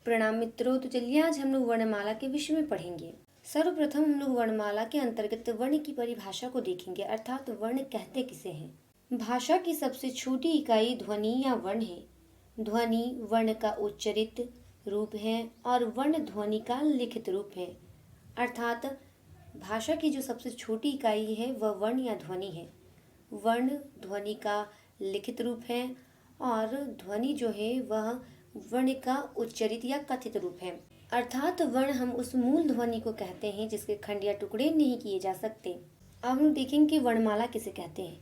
प्रणाम मित्रों। तो चलिए आज हम लोग वर्णमाला के विषय में पढ़ेंगे। सर्वप्रथम हम लोग वर्णमाला के अंतर्गत वर्ण की परिभाषा को देखेंगे, अर्थात वर्ण कहते किसे हैं। भाषा की सबसे छोटी इकाई ध्वनि या वर्ण है। ध्वनि वर्ण का उच्चरित रूप है और वर्ण ध्वनि का लिखित रूप है। अर्थात भाषा की जो सबसे छोटी इकाई है वह वर्ण या ध्वनि है। वर्ण ध्वनि का लिखित रूप है और ध्वनि जो है वह वर्ण का उच्चरित या कथित रूप है। अर्थात वर्ण हम उस मूल ध्वनि को कहते हैं जिसके खंड या टुकड़े नहीं किए जा सकते। अब हम देखेंगे कि वर्णमाला किसे कहते हैं।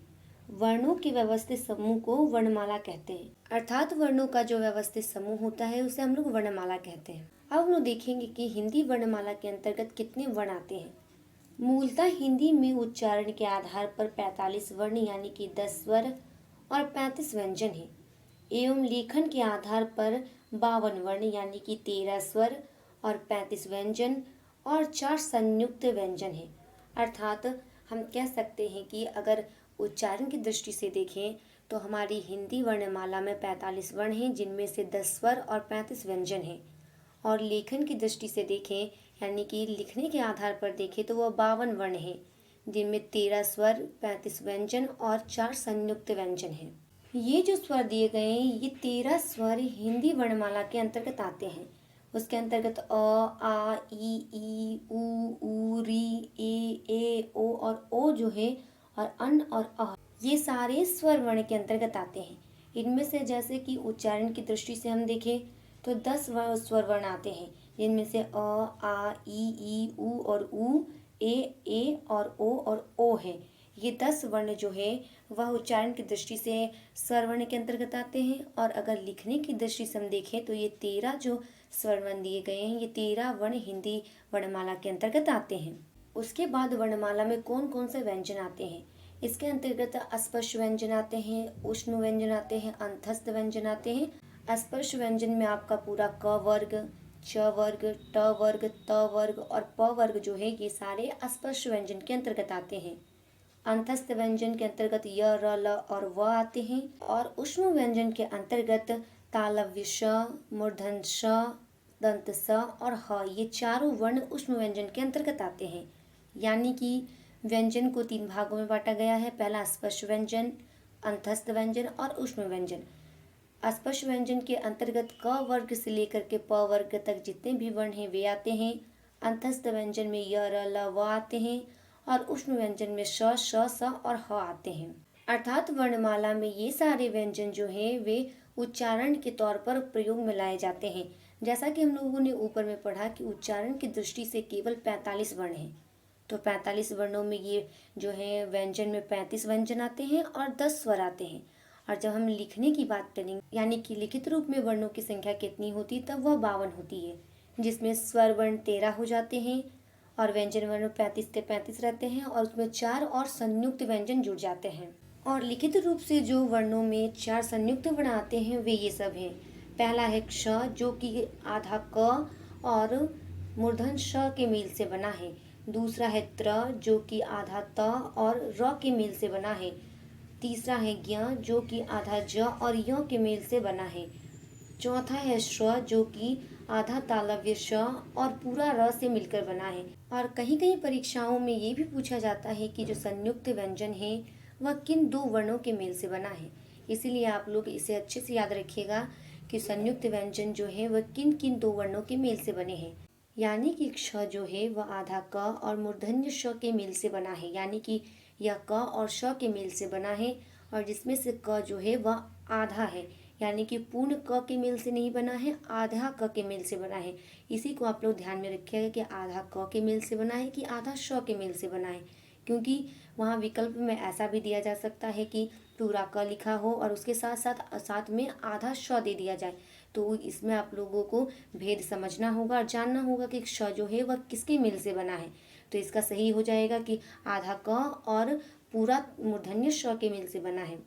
वर्णों के व्यवस्थित समूह को वर्णमाला कहते हैं। अर्थात वर्णों का जो व्यवस्थित समूह होता है उसे हम लोग वर्णमाला कहते हैं। अब हम लोग देखेंगे कि हिंदी वर्णमाला के अंतर्गत कितने वर्ण आते हैं। मूलतः हिंदी में उच्चारण के आधार पर 45 वर्ण यानी कि 10 स्वर और 35 व्यंजन है, एवं लेखन के आधार पर 52 वर्ण यानी कि 13 स्वर और 35 व्यंजन और 4 संयुक्त व्यंजन है। अर्थात हम कह सकते हैं कि अगर उच्चारण की दृष्टि से देखें तो हमारी हिंदी वर्णमाला में 45 वर्ण हैं, जिनमें से 10 स्वर और 35 व्यंजन हैं। और लेखन की दृष्टि से देखें यानी कि लिखने के आधार पर देखें तो वह 52 वर्ण हैं, जिनमें 13 स्वर, 35 व्यंजन और 4 संयुक्त व्यंजन हैं। ये जो स्वर दिए गए हैं ये 13 स्वर हिंदी वर्णमाला के अंतर्गत आते हैं। उसके अंतर्गत अ, आ, ई, ऊ, री, ए, ओ और ओ जो है और अन और अ, ये सारे स्वर वर्ण के अंतर्गत आते हैं। इनमें से जैसे कि उच्चारण की दृष्टि से हम देखें तो 10 स्वर वर्ण आते हैं, जिनमें से अ, आ, ई, ऊ और ऊ, ए और ओ है। ये 10 वर्ण जो है वह उच्चारण की दृष्टि से स्वर वर्ण के अंतर्गत आते हैं। और अगर लिखने की दृष्टि से हम देखें तो ये 13 जो स्वर वर्ण दिए गए हैं ये 13 वर्ण हिंदी वर्णमाला के अंतर्गत आते हैं। उसके बाद वर्णमाला में कौन कौन से व्यंजन आते हैं। इसके अंतर्गत अस्पर्श व्यंजन आते हैं, उष्ण व्यंजन आते हैं, अंतस्थ व्यंजन आते हैं। अस्पर्श व्यंजन में आपका पूरा क वर्ग, च वर्ग, ट वर्ग, त वर्ग और प वर्ग जो है ये सारे अस्पर्श व्यंजन के अंतर्गत आते हैं। अंतस्थ व्यंजन के अंतर्गत य, र, ल और व आते हैं। और उष्ण व्यंजन के अंतर्गत तालव्य श, मूर्धन्य श, दंत स और ह, ये चारों वर्ण उष्ण व्यंजन के अंतर्गत आते हैं। यानी कि व्यंजन को 3 भागों में बांटा गया है। पहला स्पर्श व्यंजन, अंतस्थ व्यंजन और उष्ण व्यंजन। स्पर्श व्यंजन के अंतर्गत क वर्ग से लेकर के प वर्ग तक जितने भी वर्ण हैं वे आते हैं। अंतस्थ व्यंजन में य, र, ल, व आते हैं और उष्ण व्यंजन में श, श, स और ह आते हैं। अर्थात वर्णमाला में ये सारे व्यंजन जो हैं वे उच्चारण के तौर पर प्रयोग में लाए जाते हैं। जैसा कि हम लोगों ने ऊपर में पढ़ा कि उच्चारण की दृष्टि से केवल 45 वर्ण हैं। तो 45 वर्णों में ये जो है व्यंजन में 35 व्यंजन आते हैं और 10 स्वर आते हैं। और जब हम लिखने की बात करेंगे यानी कि लिखित रूप में वर्णों की संख्या कितनी होती तब वह 52 होती है, जिसमें स्वर वर्ण 13 हो जाते हैं और व्यंजन वर्ण 35 के 35 रहते हैं और उसमें 4 और संयुक्त व्यंजन जुड़ जाते हैं। और लिखित रूप से जो वर्णों में 4 संयुक्त वर्ण आते हैं वे ये सब हैं। पहला है क्ष, जो कि आधा क और मूर्धन्य श के मेल से बना है। दूसरा है त्र, जो कि आधा त और र के मेल से बना है। तीसरा है ज्ञ, जो कि आधा ज और य के मेल से बना है। चौथा है श्र, जो कि आधा तालव्य श और पूरा र से मिलकर बना है। और कहीं कहीं परीक्षाओं में ये भी पूछा जाता है कि जो संयुक्त व्यंजन है वह किन 2 वर्णों के मेल से बना है। इसीलिए आप लोग इसे अच्छे से याद रखिएगा कि संयुक्त व्यंजन जो है वह किन किन 2 वर्णों के मेल से बने हैं। यानी कि क्ष जो है वह आधा क और मूर्धन्य श के मेल से बना है, यानी कि यह क और श के मेल से बना है। और जिसमें से क जो है वह आधा है, यानी कि पूर्ण क के मेल से नहीं बना है, आधा क के मेल से बना है। इसी को आप लोग ध्यान में रखिएगा कि आधा क के मेल से बना है कि आधा श के मेल से बना है, क्योंकि वहाँ विकल्प में ऐसा भी दिया जा सकता है कि पूरा क लिखा हो और उसके साथ साथ साथ में आधा श दे दिया जाए। तो इसमें आप लोगों को भेद समझना होगा और जानना होगा कि श जो है वह किसके मेल से बना है। तो इसका सही हो जाएगा कि आधा क और पूरा मूर्धन्य श के मेल से बना है।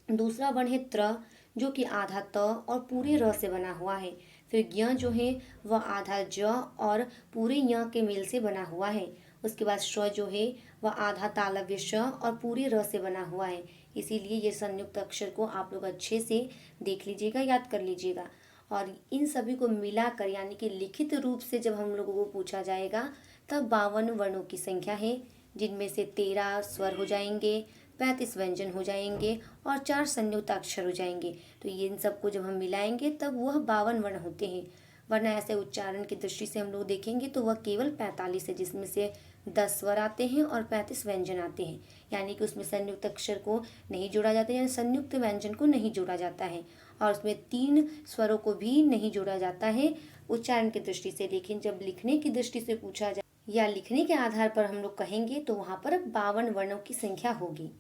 दूसरा वर्ण है त्र, जो कि आधा त और पूरे र से बना हुआ है। फिर ज्ञ जो है वह आधा ज और पूरे य के मेल से बना हुआ है। उसके बाद श्र जो है वह आधा तालव्य श और पूरे र से बना हुआ है। इसीलिए ये संयुक्त अक्षर को आप लोग अच्छे से देख लीजिएगा, याद कर लीजिएगा। और इन सभी को मिलाकर यानी कि लिखित रूप से जब हम लोगों को पूछा जाएगा तब 52 वर्णों की संख्या है, जिनमें से 13 स्वर हो जाएंगे, 35 व्यंजन हो जाएंगे और 4 संयुक्त अक्षर हो जाएंगे। तो ये इन सबको जब हम मिलाएंगे तब वह 52 वर्ण होते हैं। वरना ऐसे उच्चारण की दृष्टि से हम लोग देखेंगे तो वह केवल 45 है, जिसमें से 10 स्वर आते हैं और 35 व्यंजन आते हैं। यानी कि उसमें संयुक्त अक्षर को नहीं जोड़ा जाता है, यानी संयुक्त व्यंजन को नहीं जोड़ा जाता है, और उसमें 3 स्वरों को भी नहीं जोड़ा जाता है उच्चारण की दृष्टि से। लेकिन जब लिखने की दृष्टि से पूछा जाए या लिखने के आधार पर हम लोग कहेंगे तो वहाँ पर 52 वर्णों की संख्या होगी।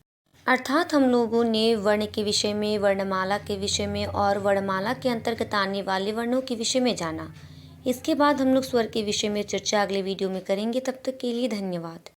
अर्थात हम लोगों ने वर्ण के विषय में, वर्णमाला के विषय में और वर्णमाला के अंतर्गत आने वाले वर्णों के विषय में जाना। इसके बाद हम लोग स्वर के विषय में चर्चा अगले वीडियो में करेंगे। तब तक के लिए धन्यवाद।